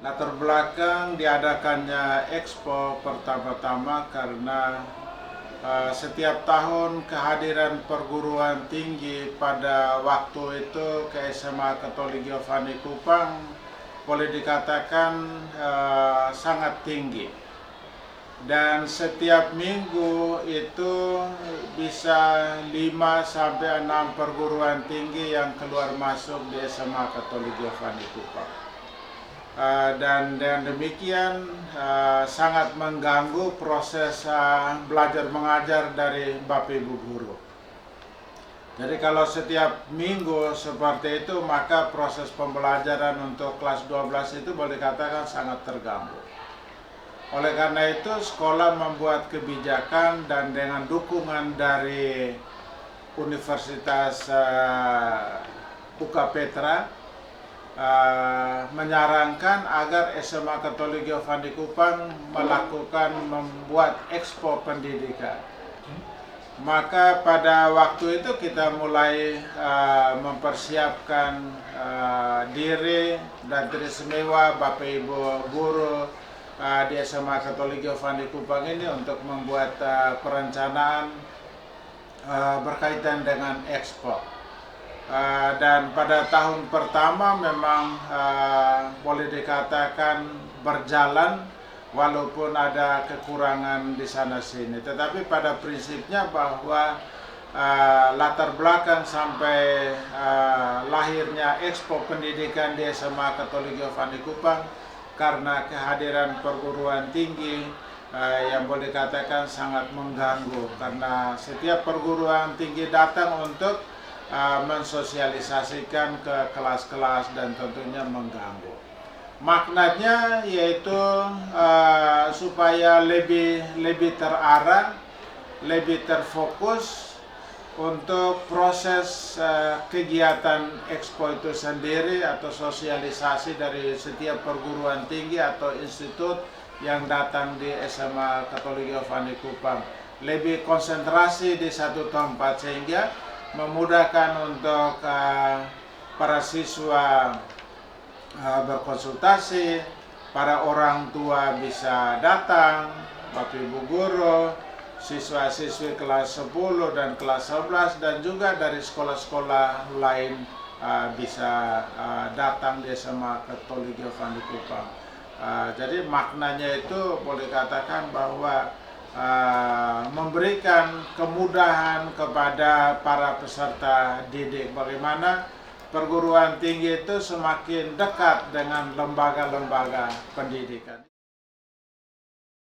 Latar belakang diadakannya Expo pertama-tama karena setiap tahun kehadiran perguruan tinggi pada waktu itu ke SMA Katolik Giovanni Kupang boleh dikatakan sangat tinggi. Dan setiap minggu itu bisa 5 sampai 6 perguruan tinggi yang keluar masuk di SMA Katolik Giovanni Kupang. Dan dengan demikian sangat mengganggu proses belajar mengajar dari Bapak Ibu guru. Jadi kalau setiap minggu seperti itu, maka proses pembelajaran untuk kelas 12 itu boleh dikatakan sangat terganggu. Oleh karena itu sekolah membuat kebijakan dan dengan dukungan dari Universitas UK Petra menyarankan agar SMA Katolik Giovanni Kupang membuat expo pendidikan. Maka pada waktu itu kita mulai mempersiapkan diri dan teristimewa Bapak Ibu guru di SMA Katolik Giovanni Kupang ini untuk membuat perencanaan berkaitan dengan expo. Dan pada tahun pertama memang boleh dikatakan berjalan walaupun ada kekurangan di sana sini. Tetapi pada prinsipnya bahwa latar belakang sampai lahirnya Expo Pendidikan di SMA Katolik Giovanni Kupang karena kehadiran perguruan tinggi yang boleh dikatakan sangat mengganggu karena setiap perguruan tinggi datang untuk mensosialisasikan ke kelas-kelas dan tentunya mengganggu. Maknanya yaitu supaya lebih terarah, lebih terfokus untuk proses kegiatan Expo itu sendiri atau sosialisasi dari setiap perguruan tinggi atau institut yang datang di SMA Katolik Giovanni Kupang. Lebih konsentrasi di satu tempat sehingga memudahkan untuk para siswa berkonsultasi, para orang tua bisa datang, Bapak Ibu guru, siswa-siswi kelas 10 dan kelas 11 dan juga dari sekolah-sekolah lain bisa datang di SMA Katolik Giovanni Kupang. Jadi maknanya itu boleh katakan bahwa memberikan kemudahan kepada para peserta didik bagaimana perguruan tinggi itu semakin dekat dengan lembaga-lembaga pendidikan.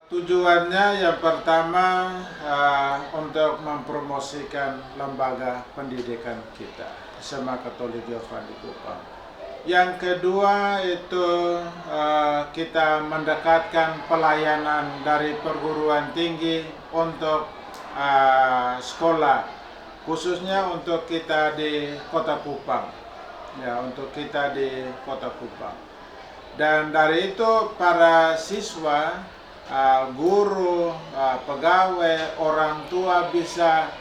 Tujuannya yang pertama untuk mempromosikan lembaga pendidikan kita, SMA Katolik Giovanni Kupang. Yang kedua itu kita mendekatkan pelayanan dari perguruan tinggi untuk sekolah, khususnya untuk kita di Kota Kupang, ya untuk kita di Kota Kupang. Dan dari itu para siswa, guru, pegawai, orang tua bisa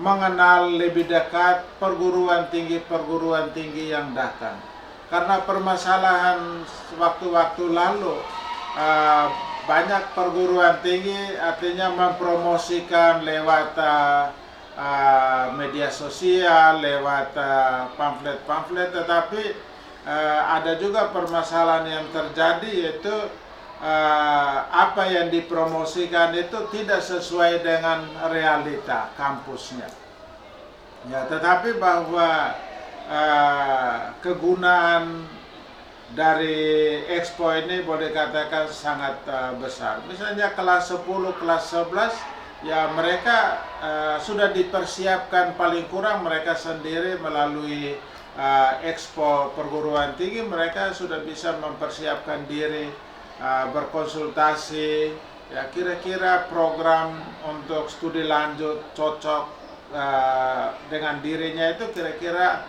mengenal lebih dekat perguruan tinggi yang datang. Karena permasalahan waktu-waktu lalu banyak perguruan tinggi artinya mempromosikan lewat media sosial, lewat pamflet-pamflet, tetapi ada juga permasalahan yang terjadi yaitu apa yang dipromosikan itu tidak sesuai dengan realita kampusnya. Ya, tetapi bahwa kegunaan dari Expo ini boleh katakan sangat besar. Misalnya kelas 10, kelas 11, ya mereka sudah dipersiapkan paling kurang mereka sendiri melalui Expo perguruan tinggi, mereka sudah bisa mempersiapkan diri berkonsultasi, ya kira-kira program untuk studi lanjut cocok dengan dirinya itu kira-kira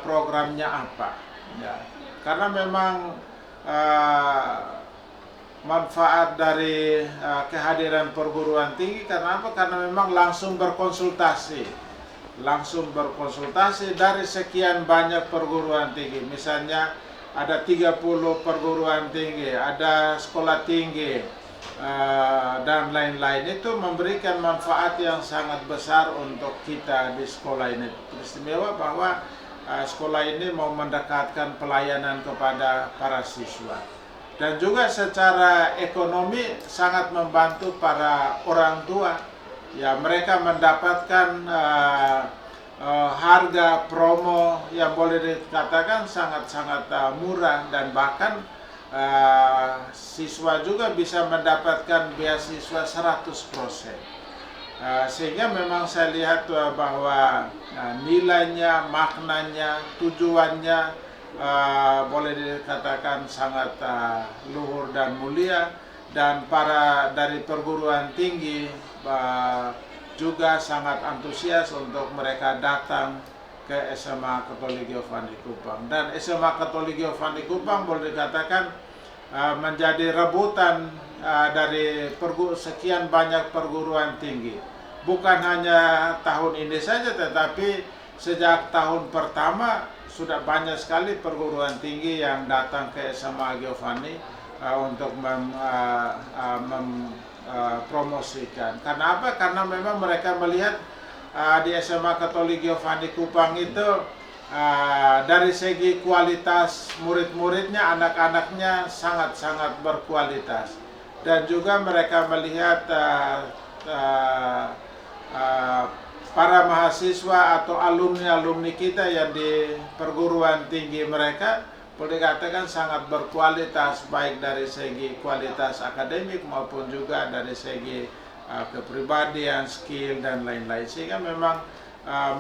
programnya apa, ya karena memang manfaat dari kehadiran perguruan tinggi karena apa? Karena memang langsung berkonsultasi dari sekian banyak perguruan tinggi. Misalnya ada 30 perguruan tinggi, ada sekolah tinggi, dan lain-lain. Itu memberikan manfaat yang sangat besar untuk kita di sekolah ini. Istimewa bahwa sekolah ini mau mendekatkan pelayanan kepada para siswa. Dan juga secara ekonomi sangat membantu para orang tua. Ya, mereka mendapatkan harga promo yang boleh dikatakan sangat-sangat murah, dan bahkan siswa juga bisa mendapatkan beasiswa 100%. Sehingga memang saya lihat bahwa nilainya, maknanya, tujuannya boleh dikatakan sangat luhur dan mulia, dan para dari perguruan tinggi juga sangat antusias untuk mereka datang ke SMA Katolik Giovanni Kupang. Dan SMA Katolik Giovanni Kupang boleh dikatakan menjadi rebutan dari sekian banyak perguruan tinggi. Bukan hanya tahun ini saja, tetapi sejak tahun pertama sudah banyak sekali perguruan tinggi yang datang ke SMA Giovanni untuk promosikan. Karena apa? Karena memang mereka melihat di SMA Katolik Giovanni Kupang itu dari segi kualitas murid-muridnya, anak-anaknya sangat-sangat berkualitas. Dan juga mereka melihat para mahasiswa atau alumni-alumni kita yang di perguruan tinggi mereka boleh dikatakan sangat berkualitas, baik dari segi kualitas akademik maupun juga dari segi kepribadian, skill, dan lain-lain. Sehingga memang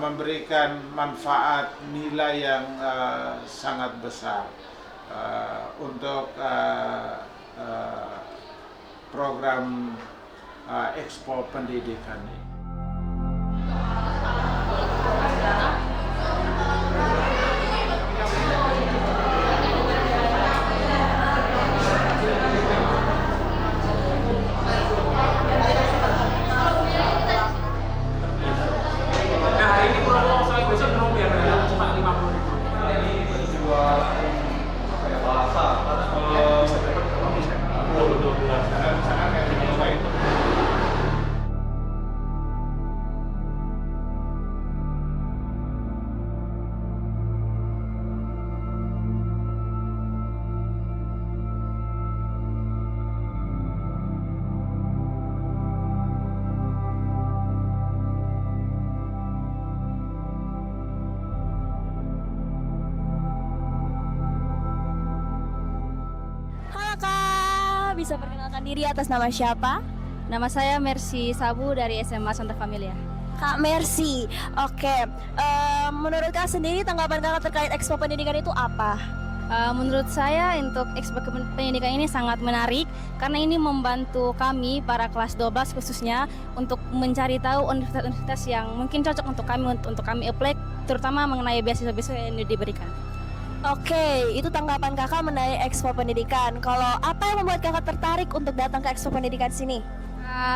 memberikan manfaat nilai yang sangat besar untuk program Expo Pendidikan ini. Bisa perkenalkan diri atas nama siapa? Nama saya Mercy Sabu dari SMA Santa Familia. Kak Mercy, oke. Menurut Kak sendiri tanggapan Kakak terkait Expo Pendidikan itu apa? Menurut saya untuk Expo Pendidikan ini sangat menarik karena ini membantu kami para kelas 12 khususnya untuk mencari tahu universitas-universitas yang mungkin cocok untuk kami apply, terutama mengenai beasiswa-beasiswa yang diberikan. Oke, itu tanggapan Kakak mengenai Expo Pendidikan. Kalau apa yang membuat Kakak tertarik untuk datang ke Expo Pendidikan sini?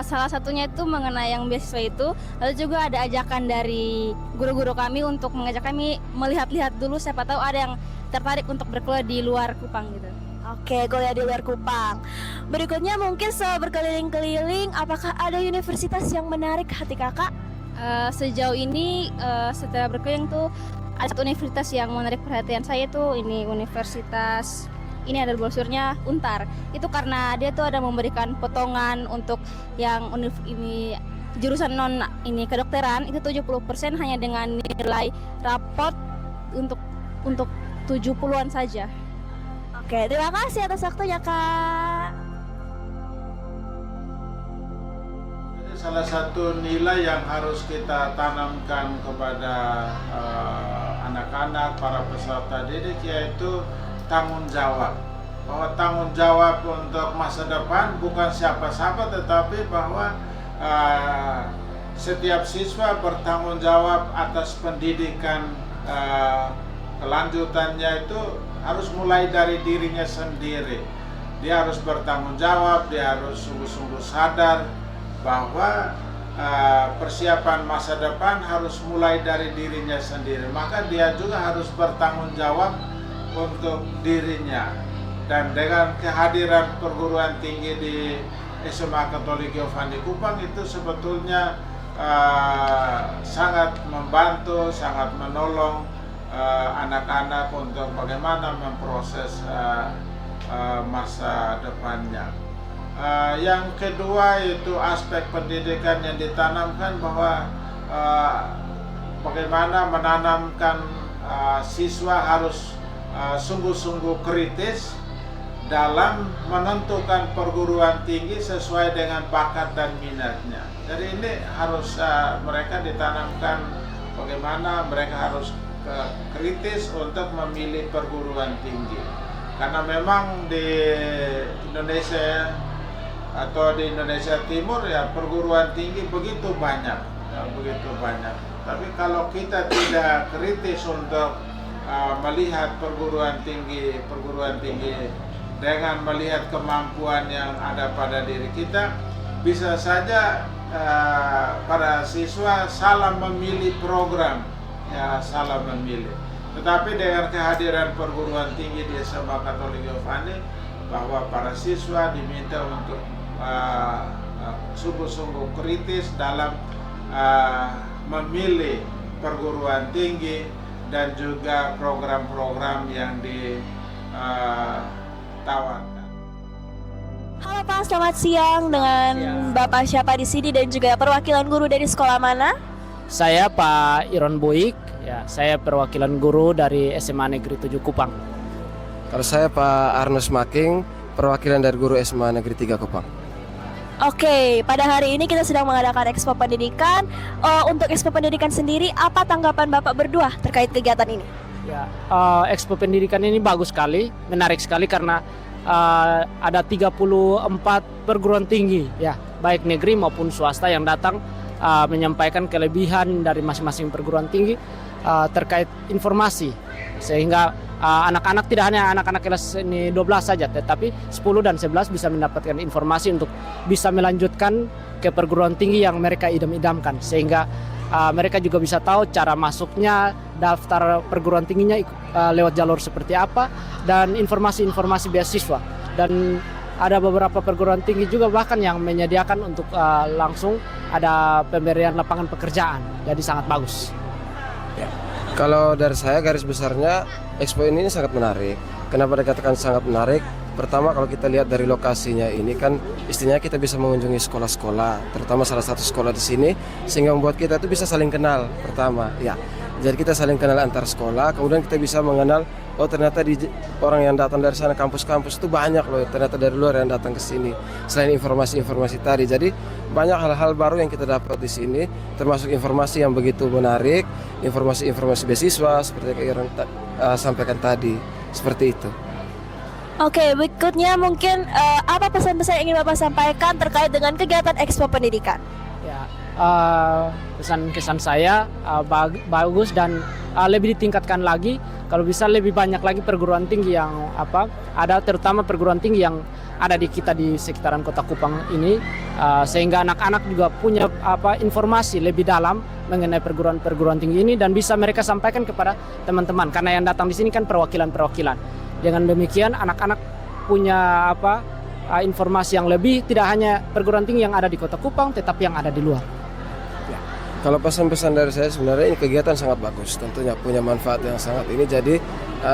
Salah satunya itu mengenai yang beasiswa itu, lalu juga ada ajakan dari guru-guru kami untuk mengajak kami melihat-lihat dulu, siapa tahu ada yang tertarik untuk berkuliah di luar Kupang gitu. Oke, kuliah di luar Kupang. Berikutnya mungkin berkeliling-keliling, apakah ada universitas yang menarik hati Kakak? Sejauh ini setelah berkeliling tuh ada satu universitas yang menarik perhatian saya tuh, ini universitas, ini ada brosurnya Untar. Itu karena dia tuh ada memberikan potongan untuk yang ini jurusan non ini kedokteran itu 70% hanya dengan nilai raport untuk 70-an saja. Oke, terima kasih atas waktunya, Kak. Salah satu nilai yang harus kita tanamkan kepada anak-anak, para peserta didik, yaitu tanggung jawab. Bahwa tanggung jawab untuk masa depan bukan siapa-siapa, tetapi bahwa setiap siswa bertanggung jawab atas pendidikan kelanjutannya. Itu harus mulai dari dirinya sendiri. Dia harus bertanggung jawab, dia harus sungguh-sungguh sadar bahwa persiapan masa depan harus mulai dari dirinya sendiri. Maka dia juga harus bertanggung jawab untuk dirinya. Dan dengan kehadiran perguruan tinggi di SMA Katolik Giovanni Kupang itu sebetulnya sangat membantu, sangat menolong anak-anak untuk bagaimana memproses masa depannya. Yang kedua itu aspek pendidikan yang ditanamkan, bahwa bagaimana menanamkan siswa harus sungguh-sungguh kritis dalam menentukan perguruan tinggi sesuai dengan bakat dan minatnya. Jadi ini harus mereka ditanamkan bagaimana mereka harus kritis untuk memilih perguruan tinggi. Karena memang di Indonesia atau di Indonesia Timur ya perguruan tinggi begitu banyak, begitu banyak. Tapi kalau kita tidak kritis untuk melihat perguruan tinggi dengan melihat kemampuan yang ada pada diri kita, bisa saja para siswa salah memilih program, ya salah memilih. Tetapi dengan kehadiran perguruan tinggi di SMA Katolik Giovanni, bahwa para siswa diminta untuk sungguh-sungguh kritis dalam memilih perguruan tinggi dan juga program-program yang ditawarkan. Halo Pak, selamat siang. Dengan Bapak siapa di sini dan juga perwakilan guru dari sekolah mana? Saya Pak Iron Boik, ya, saya perwakilan guru dari SMA Negeri 7 Kupang. Kalau saya Pak Arnus Making, perwakilan dari guru SMA Negeri 3 Kupang. Oke, pada hari ini kita sedang mengadakan Expo Pendidikan. Untuk Expo Pendidikan sendiri, apa tanggapan Bapak berdua terkait kegiatan ini? Ya, Expo Pendidikan ini bagus sekali, menarik sekali karena ada 34 perguruan tinggi, ya, baik negeri maupun swasta yang datang menyampaikan kelebihan dari masing-masing perguruan tinggi terkait informasi, sehingga anak-anak tidak hanya anak-anak kelas ini 12 saja, tetapi 10 dan 11 bisa mendapatkan informasi untuk bisa melanjutkan ke perguruan tinggi yang mereka idam-idamkan, sehingga mereka juga bisa tahu cara masuknya, daftar perguruan tingginya lewat jalur seperti apa, dan informasi-informasi beasiswa. Dan ada beberapa perguruan tinggi juga bahkan yang menyediakan untuk langsung ada pemberian lapangan pekerjaan, jadi sangat bagus. Ya. Kalau dari saya garis besarnya Expo ini sangat menarik. Kenapa dikatakan sangat menarik? Pertama, kalau kita lihat dari lokasinya ini kan istilahnya kita bisa mengunjungi sekolah-sekolah, terutama salah satu sekolah di sini, sehingga membuat kita itu bisa saling kenal. Pertama, ya. Jadi kita saling kenal antar sekolah, kemudian kita bisa mengenal, oh ternyata orang yang datang dari sana kampus-kampus itu banyak loh, ternyata dari luar yang datang ke sini. Selain informasi-informasi tadi, jadi banyak hal-hal baru yang kita dapat di sini, termasuk informasi yang begitu menarik, informasi-informasi beasiswa seperti yang Iron sampaikan tadi, seperti itu. Oke, berikutnya mungkin apa pesan-pesan yang ingin Bapak sampaikan terkait dengan kegiatan Expo Pendidikan? Ya, pesan-kesan saya bagus dan lebih ditingkatkan lagi. Kalau bisa lebih banyak lagi perguruan tinggi yang ada, terutama perguruan tinggi yang ada di kita di sekitaran Kota Kupang ini, sehingga anak-anak juga punya informasi lebih dalam mengenai perguruan tinggi ini dan bisa mereka sampaikan kepada teman-teman, karena yang datang di sini kan perwakilan-perwakilan. Dengan demikian anak-anak punya informasi yang lebih, tidak hanya perguruan tinggi yang ada di Kota Kupang, tetapi yang ada di luar. Ya. Kalau pesan-pesan dari saya sebenarnya ini kegiatan sangat bagus, tentunya punya manfaat yang sangat ini. Jadi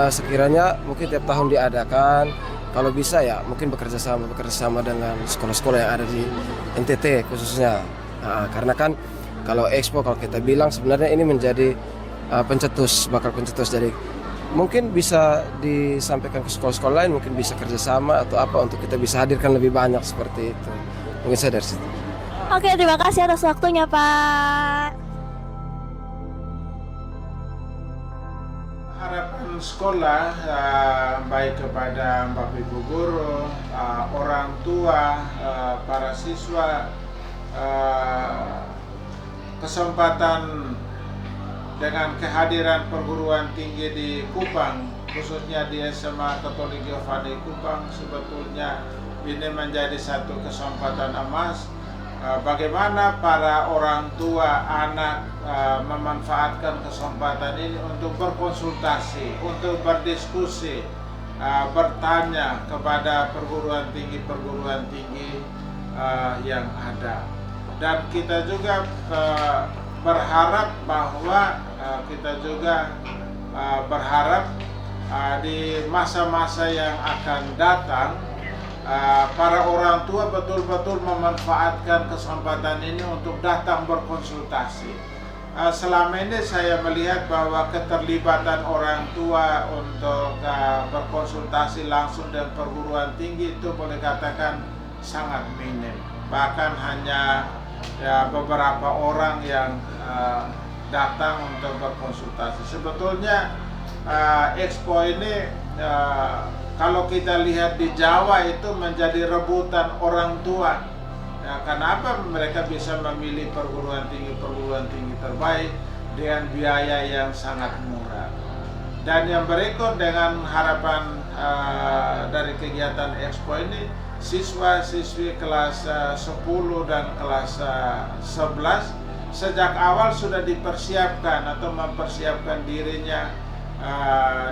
sekiranya mungkin tiap tahun diadakan, kalau bisa ya mungkin bekerja sama dengan sekolah-sekolah yang ada di NTT khususnya. Karena kan kalau Expo, kalau kita bilang sebenarnya ini menjadi bakal pencetus. Jadi mungkin bisa disampaikan ke sekolah-sekolah lain, mungkin bisa kerjasama atau apa untuk kita bisa hadirkan lebih banyak seperti itu. Mungkin saya dari situ. Oke, terima kasih atas waktunya Pak. Harapan sekolah baik kepada Bapak Ibu guru, orang tua, para siswa, kesempatan dengan kehadiran perguruan tinggi di Kupang, khususnya di SMA Katolik Giovanni Kupang, sebetulnya ini menjadi satu kesempatan emas bagaimana para orang tua anak memanfaatkan kesempatan ini untuk berkonsultasi, untuk berdiskusi, bertanya kepada perguruan tinggi yang ada. Dan kita juga berharap bahwa di masa-masa yang akan datang para orang tua betul-betul memanfaatkan kesempatan ini untuk datang berkonsultasi. Selama ini saya melihat bahwa keterlibatan orang tua untuk berkonsultasi langsung dengan perguruan tinggi itu boleh katakan sangat minim. Bahkan hanya beberapa orang yang datang untuk berkonsultasi. Sebetulnya Expo ini kalau kita lihat di Jawa itu menjadi rebutan orang tua. Kenapa mereka bisa memilih perguruan tinggi terbaik dengan biaya yang sangat murah. Dan yang berikut dengan harapan dari kegiatan Expo ini, siswa-siswi kelas 10 dan kelas 11 sejak awal sudah dipersiapkan atau mempersiapkan dirinya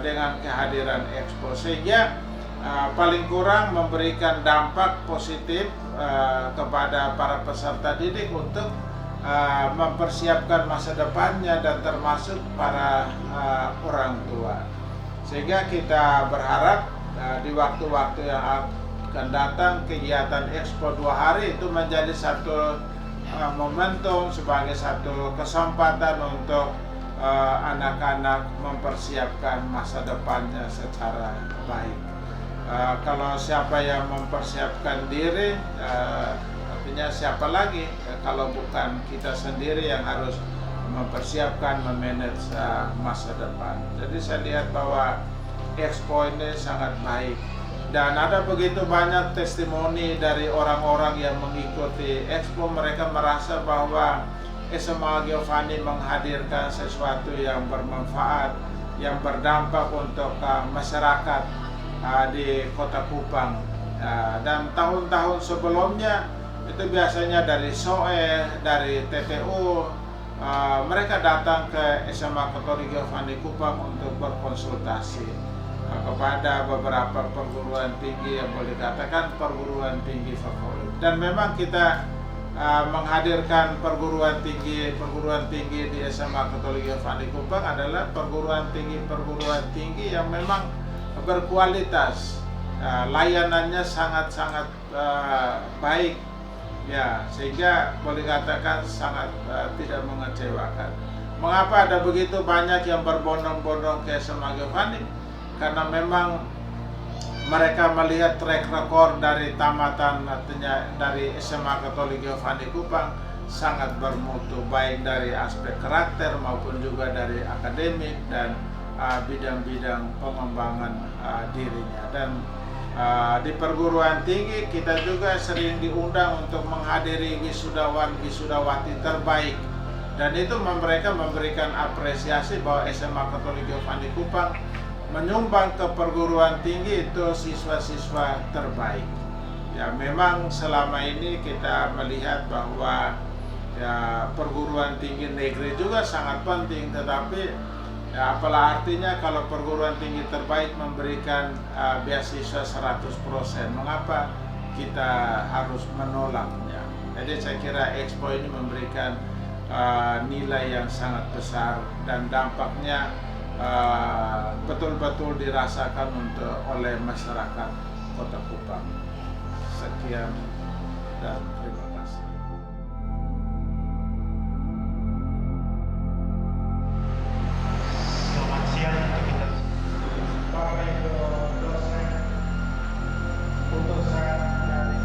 dengan kehadiran Expo, sehingga paling kurang memberikan dampak positif kepada para peserta didik untuk mempersiapkan masa depannya dan termasuk para orang tua. Sehingga kita berharap di waktu-waktu yang akan datang kegiatan Expo 2 hari itu menjadi satu momentum, sebagai satu kesempatan untuk anak-anak mempersiapkan masa depannya secara baik. Kalau siapa yang mempersiapkan diri, artinya siapa lagi kalau bukan kita sendiri yang harus mempersiapkan, memanage masa depan. Jadi saya lihat bahwa Expo ini sangat baik. Dan ada begitu banyak testimoni dari orang-orang yang mengikuti Expo. Mereka merasa bahwa SMA Giovanni menghadirkan sesuatu yang bermanfaat, yang berdampak untuk masyarakat di Kota Kupang. Dan tahun-tahun sebelumnya itu biasanya dari SOE, dari TPU, mereka datang ke SMA Katolik Giovanni Kupang untuk berkonsultasi kepada beberapa perguruan tinggi yang boleh dikatakan perguruan tinggi favorit. Dan memang kita menghadirkan perguruan tinggi di SMA Katolik Giovanni Kupang adalah perguruan tinggi yang memang berkualitas, layanannya sangat-sangat baik, ya, sehingga boleh katakan sangat tidak mengecewakan. Mengapa ada begitu banyak yang berbondong-bondong ke SMA Giovanni? Karena memang mereka melihat track record dari tamatan, artinya dari SMA Katolik Giovanni Kupang sangat bermutu, baik dari aspek karakter maupun juga dari akademik dan bidang-bidang pengembangan dirinya. Dan di perguruan tinggi kita juga sering diundang untuk menghadiri wisudawan wisudawati terbaik, dan itu mereka memberikan apresiasi bahwa SMA Katolik Giovanni Kupang menyumbang ke perguruan tinggi itu siswa-siswa terbaik. Ya, memang selama ini kita melihat bahwa ya, perguruan tinggi negeri juga sangat penting, tetapi ya, apalah artinya kalau perguruan tinggi terbaik memberikan beasiswa 100%, mengapa kita harus menolaknya? Jadi saya kira Expo ini memberikan nilai yang sangat besar dan dampaknya betul-betul dirasakan oleh masyarakat Kota Kupang. Sekian dan terima kasih. Selamat siang untuk kita. Bapak Ibu dosen, utusan dari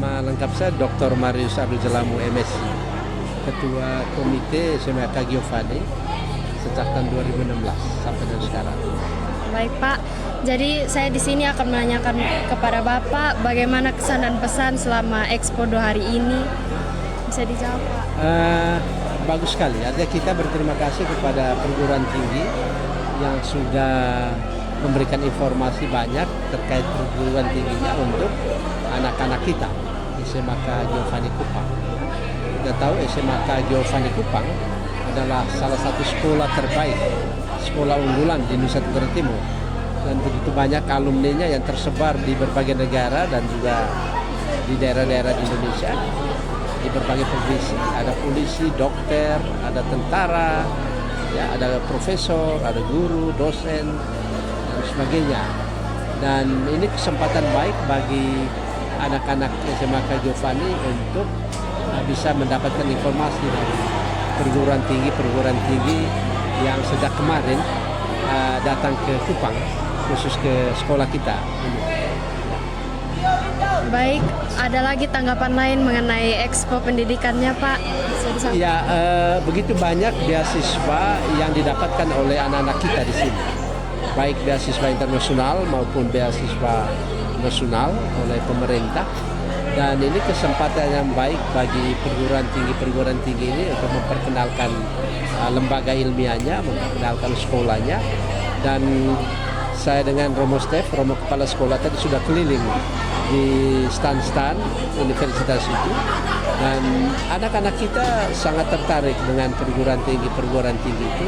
Nama lengkap saya Dr. Marius Abdul Jalamu MSc, Ketua Komite SMK Giovanni sejak tahun 2016 sampai dengan sekarang. Baik Pak, jadi saya di sini akan menanyakan kepada Bapak bagaimana kesan dan pesan selama Expo 2 hari ini. Bisa dijawab Pak? Bagus sekali, artinya kita berterima kasih kepada perguruan tinggi yang sudah memberikan informasi banyak terkait perguruan tingginya untuk anak-anak kita SMK Giovanni Kupang. Kita tahu SMK Giovanni Kupang adalah salah satu sekolah terbaik, sekolah unggulan di Nusa Tenggara Timur, dan begitu banyak alumninya yang tersebar di berbagai negara dan juga di daerah-daerah di Indonesia, di berbagai profesi. Ada polisi, dokter, ada tentara, ya, ada profesor, ada guru, dosen, dan sebagainya. Dan ini kesempatan baik bagi anak-anak SMK Giovanni untuk bisa mendapatkan informasi dari perguruan tinggi yang sejak kemarin datang ke Kupang, khusus ke sekolah kita. Baik, ada lagi tanggapan lain mengenai Expo pendidikannya Pak? Bisa disampaikan? Ya, begitu banyak beasiswa yang didapatkan oleh anak-anak kita di sini, baik beasiswa internasional maupun beasiswa nasional oleh pemerintah. Dan ini kesempatan yang baik bagi perguruan tinggi ini untuk memperkenalkan lembaga ilmiahnya, memperkenalkan sekolahnya. Dan saya dengan Romo kepala sekolah tadi sudah keliling di stand-stand universitas itu, dan anak-anak kita sangat tertarik dengan perguruan tinggi itu,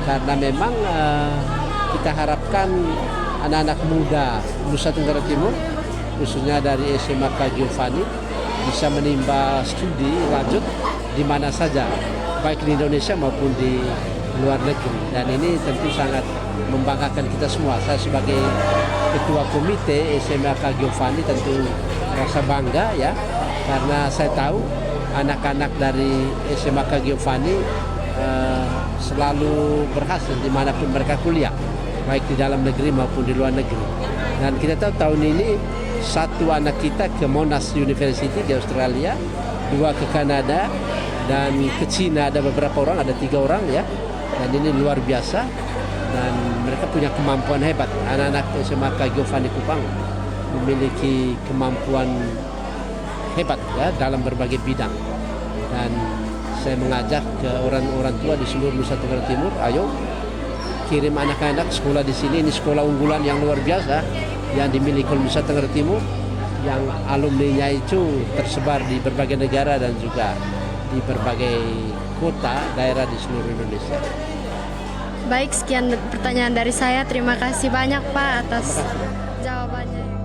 karena memang kita harapkan anak-anak muda Nusa Tenggara Timur, khususnya dari SMK Giovanni, bisa menimba studi lanjut di mana saja, baik di Indonesia maupun di luar negeri. Dan ini tentu sangat membanggakan kita semua. Saya sebagai Ketua Komite SMK Giovanni tentu merasa bangga, ya, karena saya tahu anak-anak dari SMK Giovanni selalu berhasil dimanapun mereka kuliah, baik di dalam negeri maupun di luar negeri. Dan kita tahu tahun ini satu anak kita ke Monash University di Australia, 2 ke Kanada, dan ke Cina ada beberapa orang, ada 3 orang, ya. Dan ini luar biasa, dan mereka punya kemampuan hebat. Anak-anak SMK Giovanni Kupang memiliki kemampuan hebat, ya, dalam berbagai bidang. Dan saya mengajak ke orang tua di seluruh Nusa Tenggara Timur, ayo kirim anak-anak sekolah di sini. Ini sekolah unggulan yang luar biasa yang dimiliki oleh Nusa Tenggara Timur, yang alumninya itu tersebar di berbagai negara dan juga di berbagai kota daerah di seluruh Indonesia. Baik, sekian pertanyaan dari saya. Terima kasih banyak Pak atas jawabannya.